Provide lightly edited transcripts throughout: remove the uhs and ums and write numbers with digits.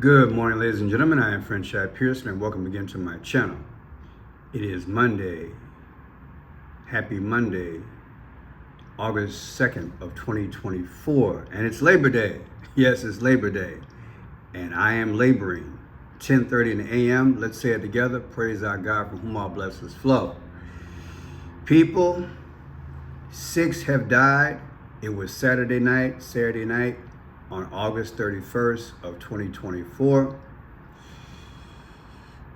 Good morning, ladies and gentlemen. I am French Chad Pearson, and welcome again to my channel. It is Monday. Happy Monday, August 2nd of 2024, and it's Labor Day. Yes, it's Labor Day, and I am laboring. 10:30 in the a.m. Let's say it together. Praise our God, from whom all blessings flow. People, 6 have died. It was Saturday night, on August 31st of 2024.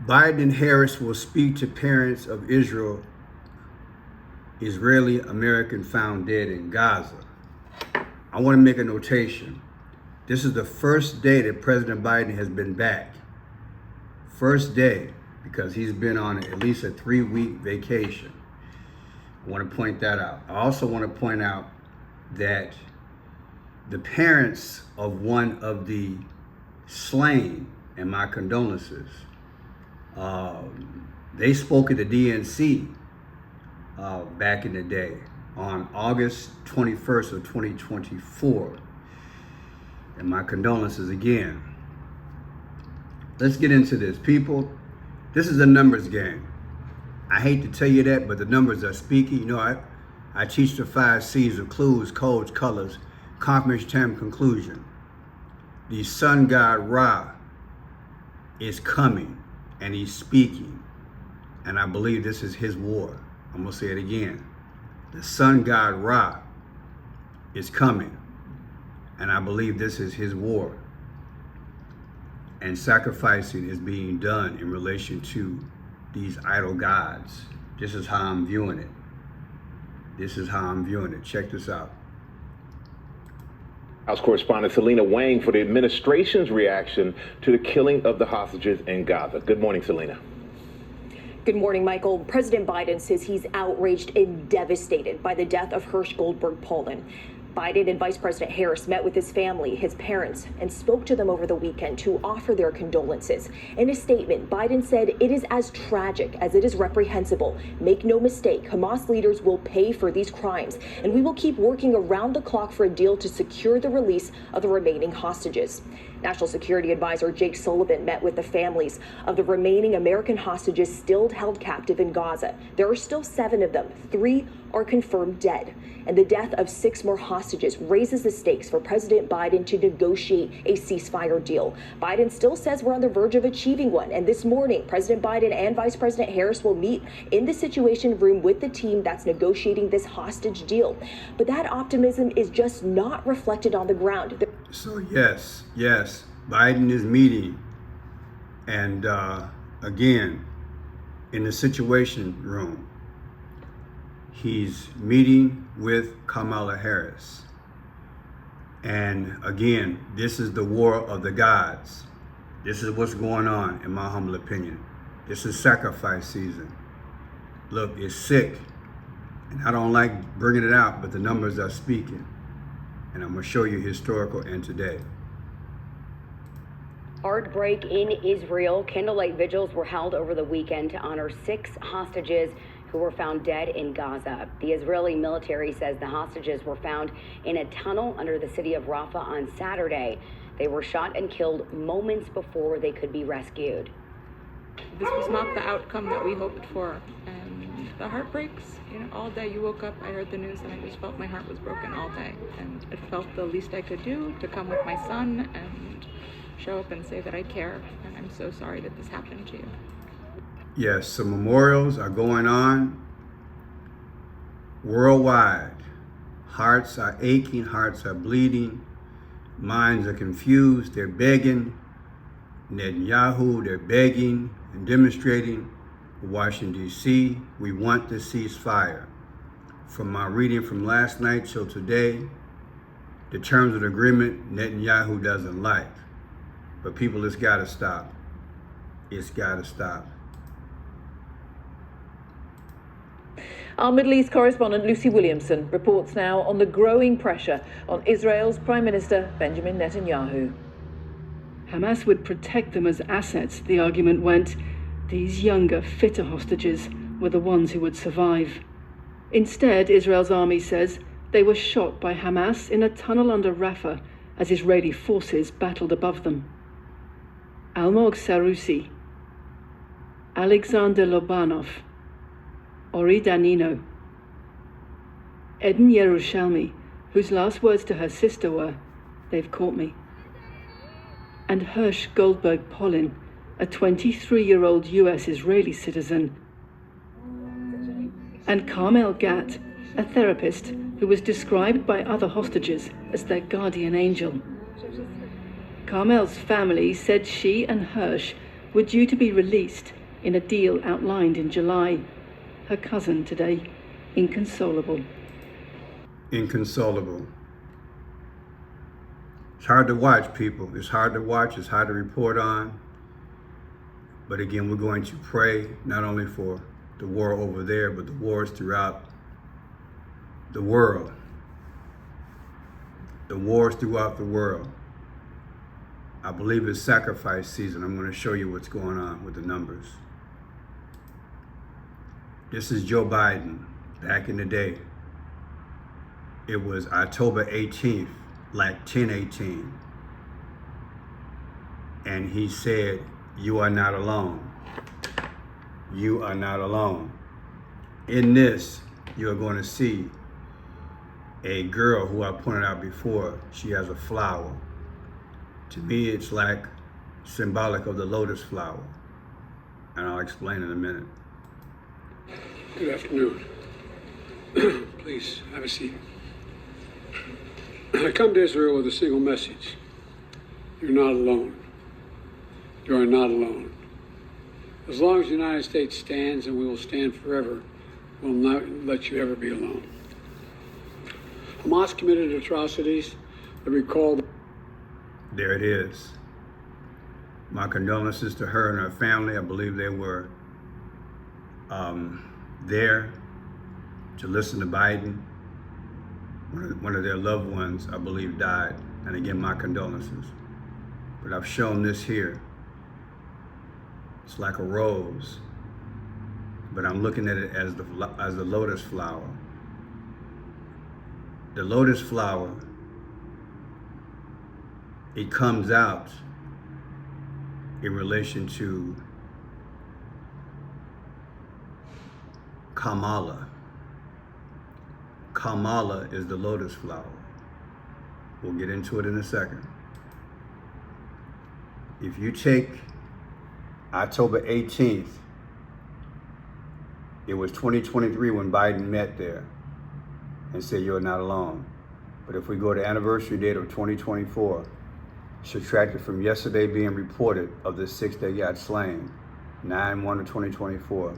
Biden and Harris will speak to parents of Israeli American found dead in Gaza. I want to make a notation. This is the first day that President Biden has been back. First day, because he's been on at least a 3-week vacation. I want to point that out. I also want to point out that the parents of one of the slain, and my condolences, they spoke at the DNC back in the day on August 21st of 2024. And my condolences again. Let's get into this. People, this is a numbers game. I hate to tell you that, but the numbers are speaking. You know, I teach the 5 C's of clues, codes, colors, confirmation, time, conclusion. The sun god Ra is coming, and he's speaking, and I believe this is his war. I'm gonna say it again. The sun god Ra is coming, and I believe this is his war. And sacrificing is being done in relation to these idol gods. This is how I'm viewing it. Check this out. House correspondent Selena weighing for the administration's reaction to the killing of the hostages in Gaza. Good morning, Selena. Good morning, Michael. President Biden says he's outraged and devastated by the death of HERSH GOLDBERG-POLIN. Biden and Vice President Harris met with his family, his parents, and spoke to them over the weekend to offer their condolences. In a statement, Biden said it is as tragic as it is reprehensible. Make no mistake, Hamas leaders will pay for these crimes, and we will keep working around the clock for a deal to secure the release of the remaining hostages. National Security Advisor Jake Sullivan met with the families of the remaining American hostages still held captive in Gaza. There are still 7 of them. 3 are confirmed dead. And the death of 6 more hostages raises the stakes for President Biden to negotiate a ceasefire deal. Biden still says we're on the verge of achieving one. And this morning, President Biden and Vice President Harris will meet in the Situation Room with the team that's negotiating this hostage deal. But that optimism is just not reflected on the ground. So yes, Biden is meeting, and again, in the Situation Room, he's meeting with Kamala Harris. And again, this is the war of the gods. This is what's going on, in my humble opinion. This is sacrifice season. Look, it's sick, and I don't like bringing it out, but the numbers are speaking. And I'm going to show you historical and today. Hard break in Israel. Candlelight vigils were held over the weekend to honor 6 hostages who were found dead in Gaza. The Israeli military says the hostages were found in a tunnel under the city of Rafah on Saturday. They were shot and killed moments before they could be rescued. This was not the outcome that we hoped for, and the heart breaks. You know, all day you woke up, I heard the news, and I just felt my heart was broken all day. And it felt the least I could do to come with my son and show up and say that I care, and I'm so sorry that this happened to you. Yes, some memorials are going on worldwide. Hearts are aching, hearts are bleeding, minds are confused, they're begging. Netanyahu, they're begging and demonstrating. Washington, D.C., we want the ceasefire. From my reading from last night till today, the terms of the agreement Netanyahu doesn't like. But people, it's got to stop. It's got to stop. Our Middle East correspondent Lucy Williamson reports now on the growing pressure on Israel's Prime Minister Benjamin Netanyahu. Hamas would protect them as assets, the argument went. These younger, fitter hostages were the ones who would survive. Instead, Israel's army says they were shot by Hamas in a tunnel under Rafah as Israeli forces battled above them. Almog Sarusi, Alexander Lobanov, Ori Danino, Eden Yerushalmi, whose last words to her sister were, "They've caught me," and HERSH GOLDBERG-POLIN, a 23-year-old US Israeli citizen, and Carmel Gat, a therapist who was described by other hostages as their guardian angel. Carmel's family said she and HERSH were due to be released in a deal outlined in July. Her cousin today, inconsolable. Inconsolable. It's hard to watch, people. It's hard to watch. It's hard to report on. But again, we're going to pray not only for the war over there, but the wars throughout the world. The wars throughout the world. I believe it's sacrifice season. I'm going to show you what's going on with the numbers. This is Joe Biden back in the day. It was October 18th, like 10/18. And he said, "You are not alone. You are not alone." In this, you're going to see a girl who I pointed out before. She has a flower. To me, it's like symbolic of the lotus flower. And I'll explain in a minute. Good afternoon. Please have a seat. I come to Israel with a single message. You're not alone. You are not alone. As long as the United States stands, and we will stand forever, we'll not let you ever be alone. Hamas committed atrocities that recall. There it is. My condolences to her and her family. I believe they were there to listen to Biden. One of their loved ones, I believe, died. And again, my condolences. But I've shown this here. It's like a rose, but I'm looking at it as the lotus flower. The lotus flower, it comes out in relation to Kamala. Kamala is the lotus flower. We'll get into it in a second. If you take October 18th, it was 2023 when Biden met there and said, "You're not alone." But if we go to anniversary date of 2024, subtracted from yesterday being reported of the 6 that got slain, 9/1 of 2024,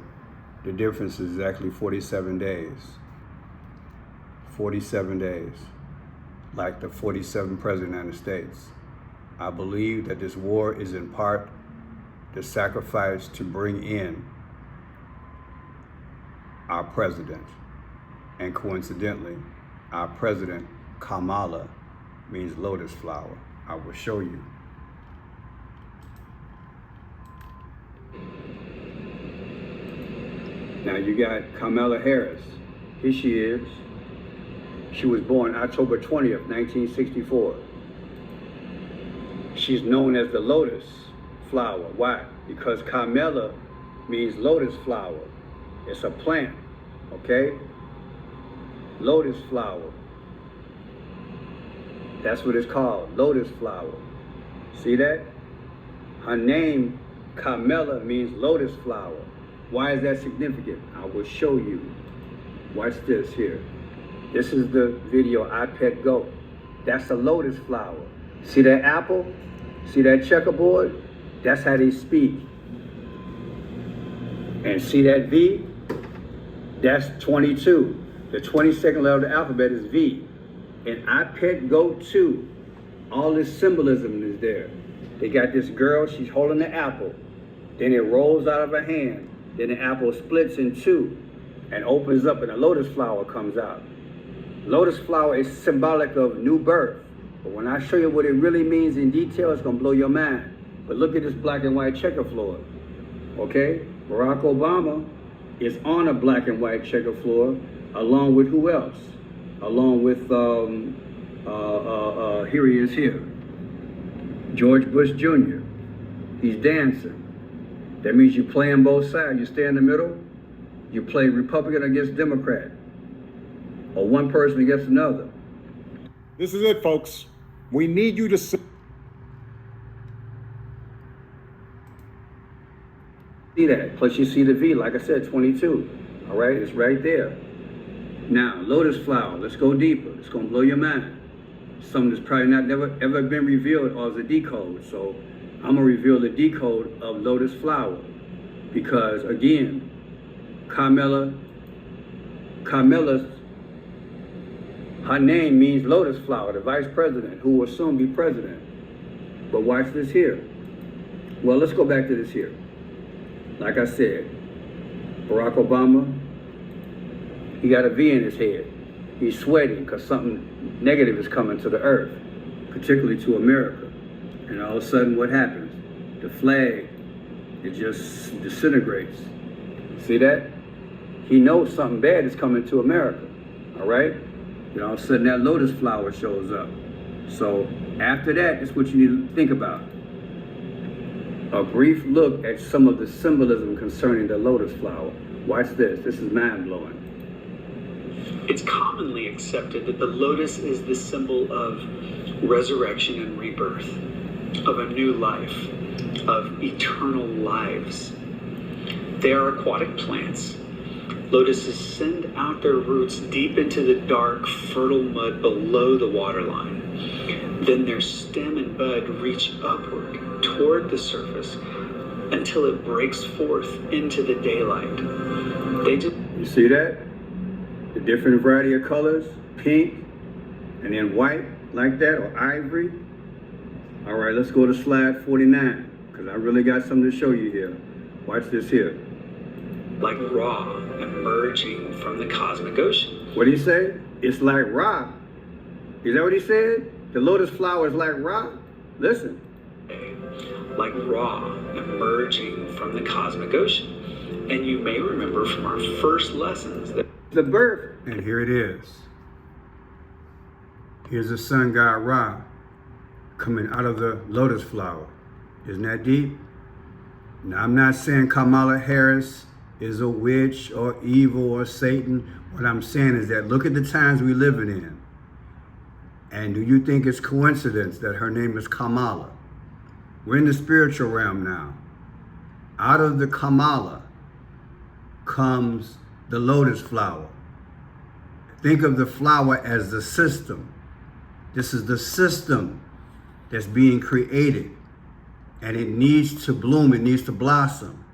the difference is exactly 47 days. 47 days, like the 47th President of the United States. I believe that this war is in part the sacrifice to bring in our president. And coincidentally, our president, Kamala, means lotus flower. I will show you. Now you got Kamala Harris. Here she is. She was born October 20th, 1964. She's known as the lotus flower. Why? Because Kamala means lotus flower. It's a plant, okay? Lotus flower. That's what it's called, lotus flower. See that? Her name, Kamala, means lotus flower. Why is that significant? I will show you. Watch this here. This is the video, I Pet Goat. That's a lotus flower. See that apple? See that checkerboard? That's how they speak. And see that V? That's 22. The 22nd letter of the alphabet is V. And I Pet Goat 2. All this symbolism is there. They got this girl, she's holding the apple. Then it rolls out of her hand. Then the apple splits in two and opens up and a lotus flower comes out. Lotus flower is symbolic of new birth. But when I show you what it really means in detail, it's gonna blow your mind. But look at this black and white checker floor, okay? Barack Obama is on a black and white checker floor, along with who else? Along with, here he is here, George Bush Jr. He's dancing. That means you play on both sides. You stay in the middle. You play Republican against Democrat, or one person against another. This is it, folks. We need you to see that. Plus you see the V, like I said, 22. All right, it's right there. Now, lotus flower, let's go deeper. It's gonna blow your mind. Something that's probably not never ever been revealed or is a decode. So I'm gonna reveal the decode of lotus flower. Because again, Carmela, her name means lotus flower, the vice president, who will soon be president. But watch this here. Well, let's go back to this here. Like I said, Barack Obama, he got a V in his head. He's sweating because something negative is coming to the earth, particularly to America. And all of a sudden, what happens? The flag, it just disintegrates. See that? He knows something bad is coming to America, all right? And all of a sudden, that lotus flower shows up. So after that, it's what you need to think about. A brief look at some of the symbolism concerning the lotus flower. Watch this. This is mind-blowing. It's commonly accepted that the lotus is the symbol of resurrection and rebirth, of a new life, of eternal lives. They are aquatic plants. Lotuses send out their roots deep into the dark, fertile mud below the waterline. Then their stem and bud reach upward toward the surface until it breaks forth into the daylight. You see that? The different variety of colors, pink, and then white, like that, or ivory. All right, let's go to slide 49, because I really got something to show you here. Watch this here. Like Ra emerging from the cosmic ocean. What did he say? It's like Ra. Is that what he said? The lotus flower is like Ra? Listen. Like Ra emerging from the cosmic ocean. And you may remember from our first lessons that the birth. And here it is. Here's the sun god Ra coming out of the lotus flower. Isn't that deep? Now, I'm not saying Kamala Harris is a witch or evil or Satan. What I'm saying is that look at the times we're living in. And do you think it's coincidence that her name is Kamala? We're in the spiritual realm now. Out of the Kamala comes the lotus flower. Think of the flower as the system. This is the system that's being created. And it needs to bloom, it needs to blossom.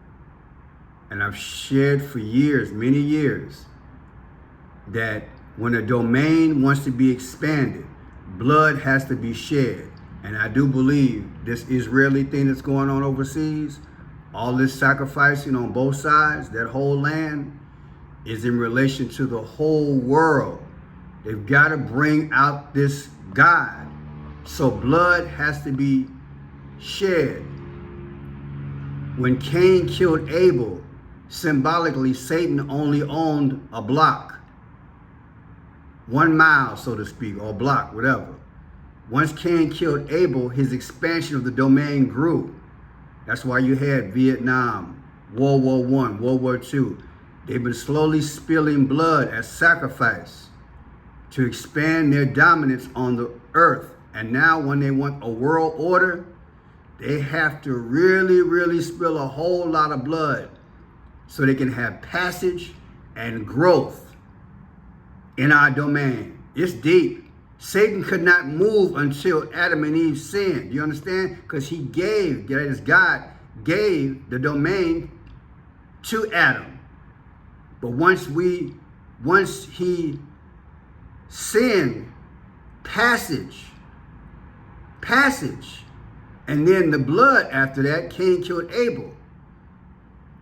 And I've shared for years, many years, that when a domain wants to be expanded, blood has to be shed. And I do believe this Israeli thing that's going on overseas, all this sacrificing on both sides, that whole land, is in relation to the whole world. They've got to bring out this God. So blood has to be shed. When Cain killed Abel, symbolically, Satan only owned a block. 1 mile, so to speak, or block, whatever. Once Cain killed Abel, his expansion of the domain grew. That's why you had Vietnam, World War I, World War II. They've been slowly spilling blood as sacrifice to expand their dominance on the earth. And now when they want a world order, they have to really, really spill a whole lot of blood so they can have passage and growth in our domain. It's deep. Satan could not move until Adam and Eve sinned. You understand? Because he gave, that is God, gave the domain to Adam. But once he sinned, passage, and then the blood after that, Cain killed Abel.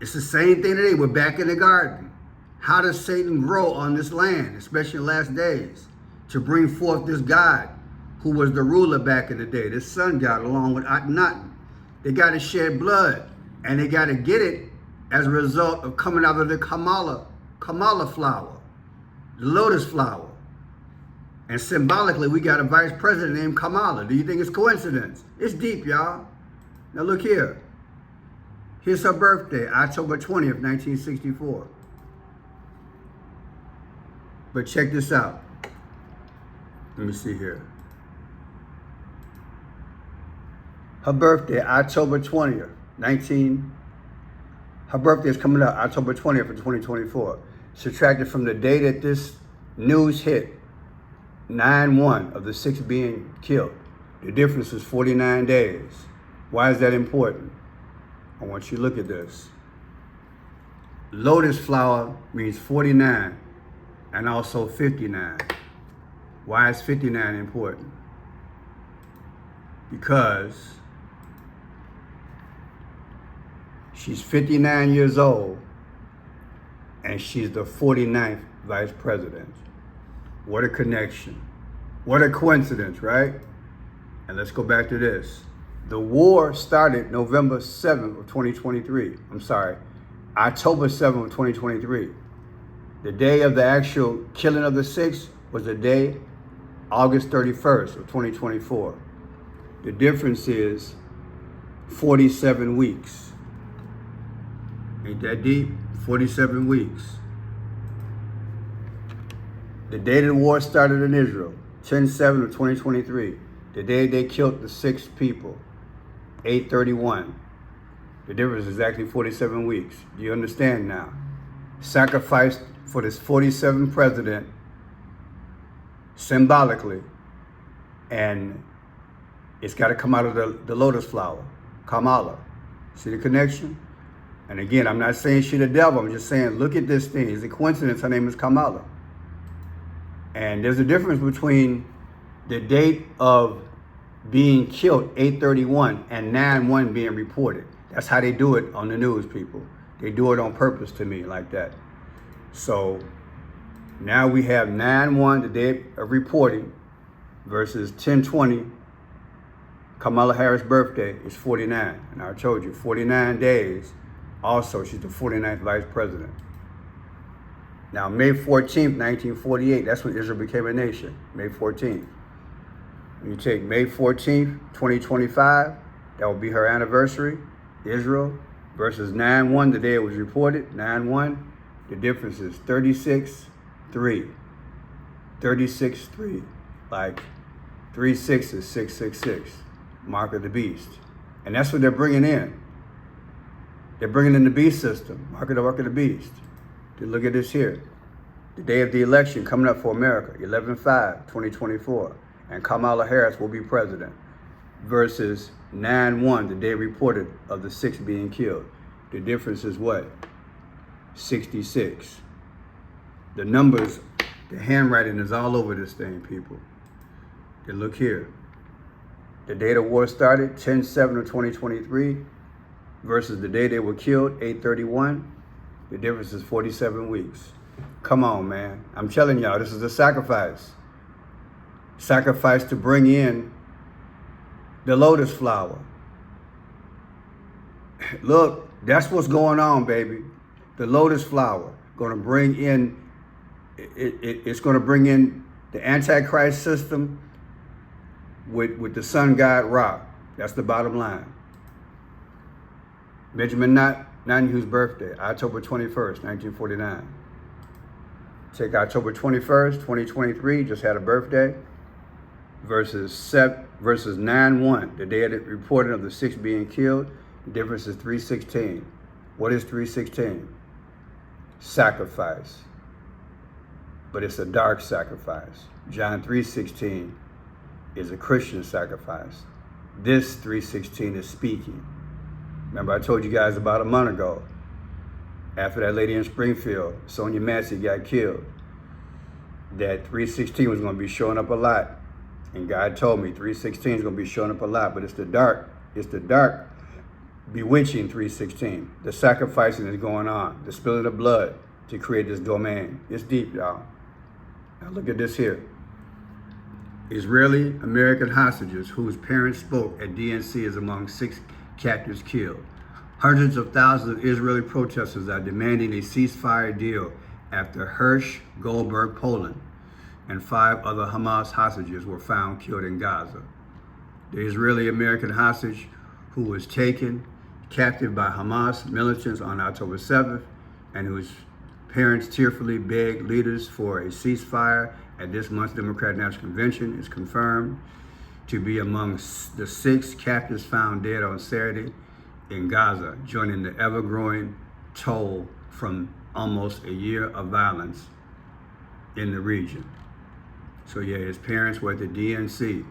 It's the same thing today. We're back in the garden. How does Satan grow on this land, especially in the last days, to bring forth this God who was the ruler back in the day, this sun god along with Akhenaten? They got to shed blood, and they got to get it as a result of coming out of the Kamala flower, the lotus flower. And symbolically, we got a vice president named Kamala. Do you think it's coincidence? It's deep, y'all. Now look here. Here's her birthday, October 20th, 1964. But check this out. Let me see here. Her birthday, October 20th, her birthday is coming up October 20th of 2024. Subtracted from the day that this news hit, 9/1 of the 6 being killed. The difference is 49 days. Why is that important? I want you to look at this. Lotus flower means 49 and also 59. Why is 59 important? Because she's 59 years old and she's the 49th vice president. What a connection. What a coincidence, right? And let's go back to this. The war started November 7th of 2023. I'm sorry, October 7th of 2023. The day of the actual killing of the 6 was the day, August 31st of 2024. The difference is 47 weeks. Ain't that deep? 47 weeks. The day the war started in Israel, 10/7 of 2023. The day they killed the 6 people, 8/31. The difference is exactly 47 weeks. Do you understand now? Sacrificed for this 47th president symbolically, and it's got to come out of the lotus flower, Kamala. See the connection? And again, I'm not saying she's the devil. I'm just saying, look at this thing. It's a coincidence. Her name is Kamala. And there's a difference between the date of being killed, 8/31, and 9/1 being reported. That's how they do it on the news, people. They do it on purpose to me like that. So now we have 9/1, the day of reporting, versus 10/20, Kamala Harris' birthday is 49. And I told you, 49 days. Also, she's the 49th vice president. Now, May 14th, 1948, that's when Israel became a nation, May 14th. When you take May 14th, 2025, that will be her anniversary, Israel, versus 9/1, the day it was reported, 9/1, the difference is 36-3. 36-3, like 3/6 is 666, mark of the beast. And that's what they're bringing in. They're bringing in the beast system, mark of the beast. To look at this here. The day of the election coming up for America, 11/5/2024, and Kamala Harris will be president, versus 9/1, the day reported of the 6 being killed. The difference is what? 66. The numbers, the handwriting is all over this thing, people. And look here. The day the war started, 10/7 of 2023, versus the day they were killed, 8/31. The difference is 47 weeks. Come on, man. I'm telling y'all, this is a sacrifice. Sacrifice to bring in the lotus flower. Look, that's what's going on, baby. The lotus flower going to bring in, it's going to bring in the Antichrist system with the sun god Ra. That's the bottom line. Benjamin Netanyahu's birthday, October 21st, 1949. Take October 21st, 2023, just had a birthday, versus 9/1, the day of the reporting of the 6 being killed. The difference is 3/16. What is 3/16? Sacrifice. But it's a dark sacrifice. John 3:16 is a Christian sacrifice. This 3:16 is speaking. Remember, I told you guys about a month ago, after that lady in Springfield, Sonia Massey, got killed, that 3:16 was going to be showing up a lot. And God told me 3:16 is going to be showing up a lot, but it's the dark bewitching 3:16. The sacrificing is going on, the spilling of blood to create this domain. It's deep, y'all. Now look at this here. Israeli American hostages whose parents spoke at DNC is among 6 captives killed. Hundreds of thousands of Israeli protesters are demanding a ceasefire deal after HERSH GOLDBERG-POLIN and 5 other Hamas hostages were found killed in Gaza. The Israeli American hostage who was taken, captive by Hamas militants on October 7th, and whose parents tearfully begged leaders for a ceasefire at this month's Democratic National Convention, is confirmed to be among the 6 captives found dead on Saturday in Gaza, joining the ever-growing toll from almost a year of violence in the region. So yeah, his parents were at the DNC.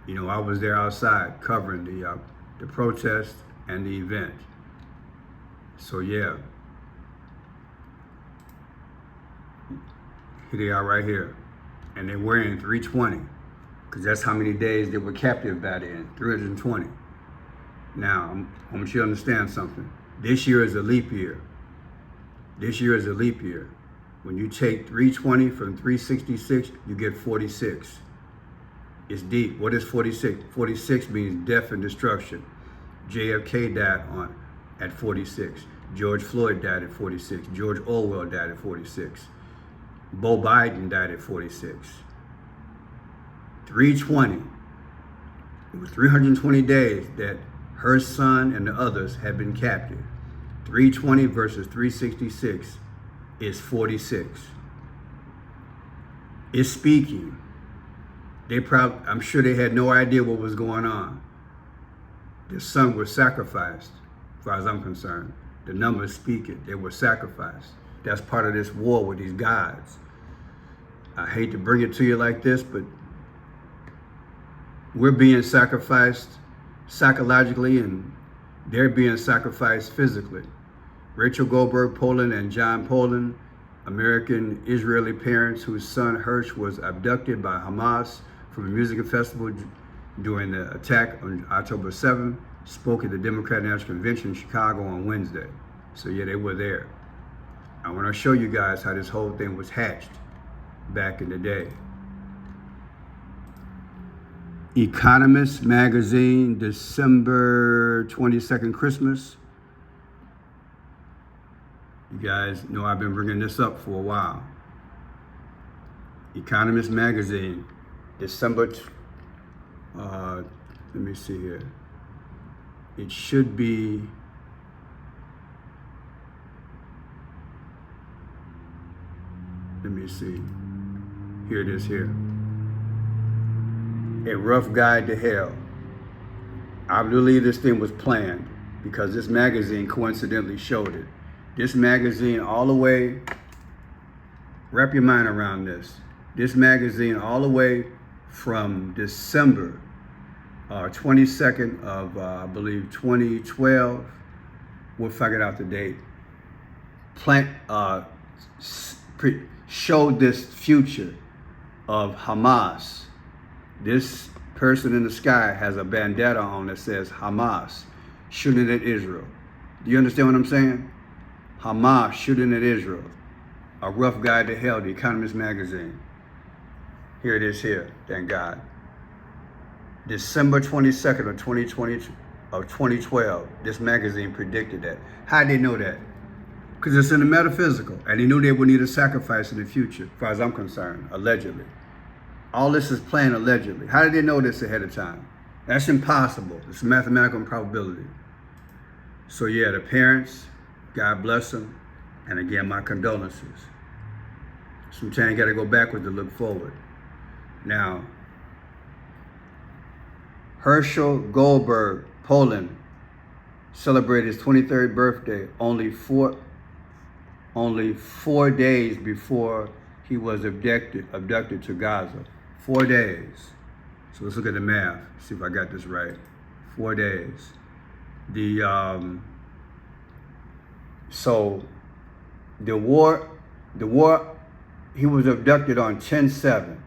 You know, I was there outside covering the protest and the event. So yeah, here they are right here. And they're wearing 320, because that's how many days they were captive by then, 320. Now, I want you to understand something. This year is a leap year. This year is a leap year. When you take 320 from 366, you get 46. It's deep. What is 46? 46 means death and destruction. JFK died at 46. George Floyd died at 46. George Orwell died at 46. Beau Biden died at 46. 320. It was 320 days that her son and the others had been captive. 320 versus 366 is 46. It's speaking. I'm sure they had no idea what was going on. Their son was sacrificed, as far as I'm concerned. The numbers speak it. They were sacrificed. That's part of this war with these gods. I hate to bring it to you like this, but we're being sacrificed psychologically, and they're being sacrificed physically. Rachel Goldberg-Polin and John Polin, American Israeli parents whose son HERSH was abducted by Hamas from a music festival during the attack on October 7th, spoke at the Democratic National Convention in Chicago on Wednesday. So yeah, they were there. I want to show you guys how this whole thing was hatched back in the day. Economist magazine, December 22nd, Christmas. You guys know I've been bringing this up for a while. Economist magazine, December, let me see here. It should be, let me see. Here it is here. A Rough Guide to Hell. I believe this thing was planned because this magazine coincidentally showed it. This magazine all the way, wrap your mind around this. This magazine all the way from December 22nd of, I believe, 2012. We'll figure out the date. Showed this future of Hamas. This person in the sky has a bandana on that says Hamas shooting at Israel. Do you understand what I'm saying? Hamas shooting at Israel. A Rough Guide to Hell, the Economist magazine. Here it is here, thank God. December 22nd of 2012, this magazine predicted that. How did they know that? Because it's in the metaphysical, and they knew they would need a sacrifice in the future, as far as I'm concerned, allegedly. All this is planned allegedly. How did they know this ahead of time? That's impossible. It's a mathematical improbability. So yeah, the parents, God bless them. And again, my condolences. Sometimes you gotta go backwards to look forward. Now, Herschel Goldberg-Polin celebrated his 23rd birthday only four days before he was abducted to Gaza. 4 days. So let's look at the math, see if I got this right. 4 days. So the war, he was abducted on 10/7.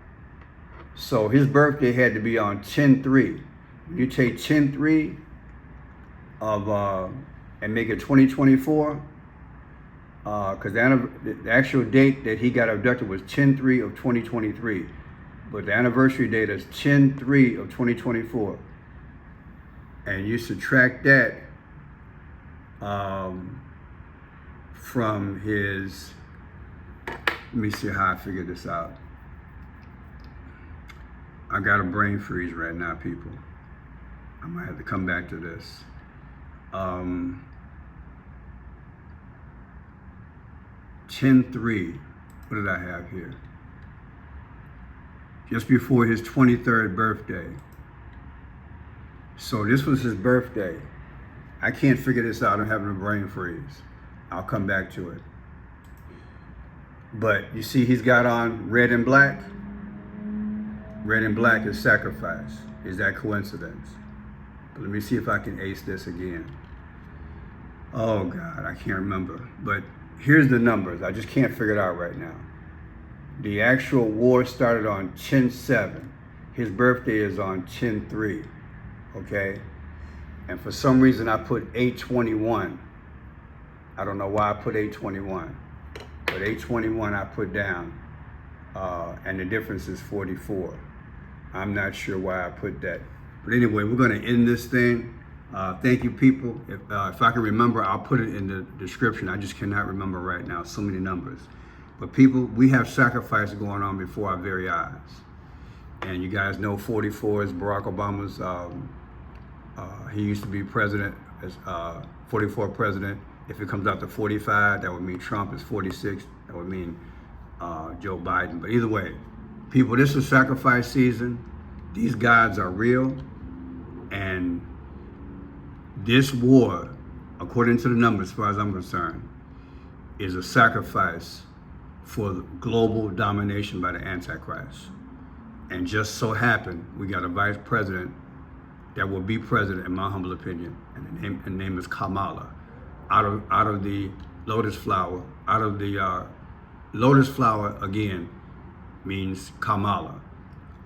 So his birthday had to be on 10/3. You take 10/3 of and make it 2024. Because the actual date that he got abducted was 10/3 of 2023. But the anniversary date is 10/3 of 2024. And you subtract that from his, let me see how I figure this out. I got a brain freeze right now, people. I might have to come back to this. 10/3. What did I have here? Just before his 23rd birthday. So this was his birthday. I can't figure this out. I'm having a brain freeze. I'll come back to it. But you see, he's got on red and black. Red and black is sacrifice. Is that coincidence? But let me see if I can ace this again. Oh God, I can't remember. But here's the numbers. I just can't figure it out right now. The actual war started on 10/7. His birthday is on 10/3. Okay? And for some reason I put 8/21. I don't know why I put 8/21. But 8/21 I put down. And the difference is 44. I'm not sure why I put that. But anyway, we're going to end this thing. Thank you, people. If I can remember, I'll put it in the description. I just cannot remember right now. So many numbers. But people, we have sacrifice going on before our very eyes. And you guys know 44 is Barack Obama's, he used to be president, as 44 president. If it comes out to 45, that would mean Trump is 46. That would mean Joe Biden. But either way, people, this is sacrifice season. These gods are real. And this war, according to the numbers, as far as I'm concerned, is a sacrifice for global domination by the Antichrist. And just so happened, we got a vice president that will be president, in my humble opinion, and the name is Kamala. Out of the lotus flower, lotus flower again means Kamala.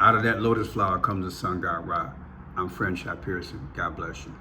Out of that lotus flower comes the sun god Ra. I'm Friend Shot Pearson. God bless you.